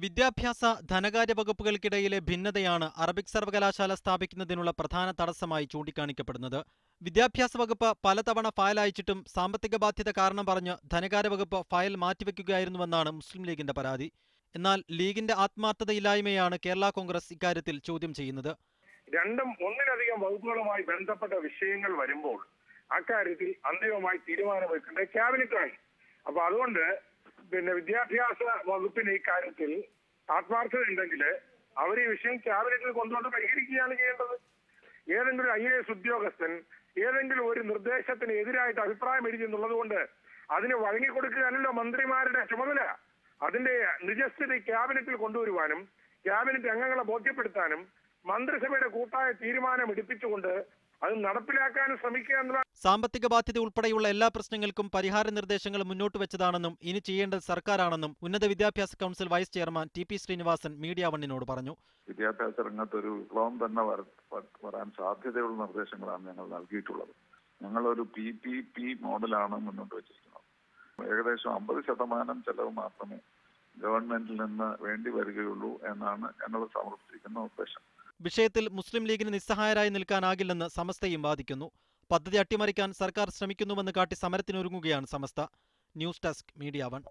വിദ്യാഭ്യാസ ധനകാര്യ വകുപ്പുകൾക്കിടയിലെ ഭിന്നതയാണ് അറബിക് സർവകലാശാല സ്ഥാപിക്കുന്നതിനുള്ള പ്രധാന തടസ്സമായി ചൂണ്ടിക്കാണിക്കപ്പെടുന്നത്. വിദ്യാഭ്യാസ വകുപ്പ് പലതവണ ഫയൽ അയച്ചിട്ടും സാമ്പത്തിക ബാധ്യത കാരണം പറഞ്ഞ് ധനകാര്യ വകുപ്പ് ഫയൽ മാറ്റിവെക്കുകയായിരുന്നുവെന്നാണ് മുസ്ലിം ലീഗിന്റെ പരാതി. എന്നാൽ ലീഗിന്റെ ആത്മാർത്ഥതയില്ലായ്മയാണ് കേരള കോൺഗ്രസ് ഇക്കാര്യത്തിൽ ചോദ്യം ചെയ്യുന്നത്. രണ്ടും ഒന്നിലധികം വകുപ്പുകളുമായി ബന്ധപ്പെട്ട വിഷയങ്ങൾ വരുമ്പോൾ അക്കാര്യത്തിൽ അന്തിമമായി തീരുമാനമെടുക്കേണ്ട ക്യാബിനറ്റാണ്. അപ്പൊ അതുകൊണ്ട് വിദ്യാഭ്യാസ വകുപ്പിന് ഇക്കാര്യത്തിൽ ആത്മാർത്ഥത ഉണ്ടെങ്കിൽ അവർ ഈ വിഷയം ക്യാബിനറ്റിൽ കൊണ്ടുവന്ന് പരിഹരിക്കുകയാണ് ചെയ്യേണ്ടത്. ഏതെങ്കിലും IAS ഉദ്യോഗസ്ഥൻ ഏതെങ്കിലും ഒരു നിർദ്ദേശത്തിന് എതിരായിട്ട് അഭിപ്രായം എഴുതി എന്നുള്ളത് കൊണ്ട് അതിന് വഴങ്ങിക്കൊടുക്കുകയല്ലോ മന്ത്രിമാരുടെ ചുമതല. അതിന്റെ നിജസ്ഥിതി ക്യാബിനറ്റിൽ കൊണ്ടുവരുവാനും ക്യാബിനറ്റ് അംഗങ്ങളെ ബോധ്യപ്പെടുത്താനും മന്ത്രിസഭയുടെ കൂട്ടായ തീരുമാനം എടുപ്പിച്ചുകൊണ്ട് അത് നടപ്പിലാക്കാനും ശ്രമിക്കുക എന്നുള്ള സാമ്പത്തിക ബാധ്യത ഉൾപ്പെടെയുള്ള എല്ലാ പ്രശ്നങ്ങൾക്കും പരിഹാര നിർദ്ദേശങ്ങൾ മുന്നോട്ട് വെച്ചതാണെന്നും ഇനി ചെയ്യേണ്ടത് സർക്കാരാണെന്നും ഉന്നത വിദ്യാഭ്യാസ council vice chairman TP Srinivasan media വണ്ണിനോട് പറഞ്ഞു. വിദ്യാഭ്യാസ രംഗത്ത് ഒരു വിപ്ലവം തന്നെ വരാൻ സാധ്യതയുള്ള നിർദ്ദേശങ്ങളാണ് ഞങ്ങൾ നൽകിയിട്ടുള്ളത്. ഞങ്ങളൊരു PPP മോഡലാണ് മുന്നോട്ട് വെച്ചിരിക്കുന്നത്. ഏകദേശം 50% ചെലവ് മാത്രമേ ഗവൺമെന്റിൽ നിന്ന് വേണ്ടി വരികയുള്ളൂ എന്നാണ് ഞങ്ങൾ സമർപ്പിച്ചിരിക്കുന്ന നിർദ്ദേശം. വിഷയത്തിൽ മുസ്ലിം ലീഗിന് നിസ്സഹായരായി നിൽക്കാനാകില്ലെന്ന് സമസ്തയും വാദിക്കുന്നു. പദ്ധതി അട്ടിമറിക്കാൻ സർക്കാർ ശ്രമിക്കുന്നുവെന്ന് കാട്ടി സമരത്തിനൊരുങ്ങുകയാണ് സമസ്ത. News desk media 1.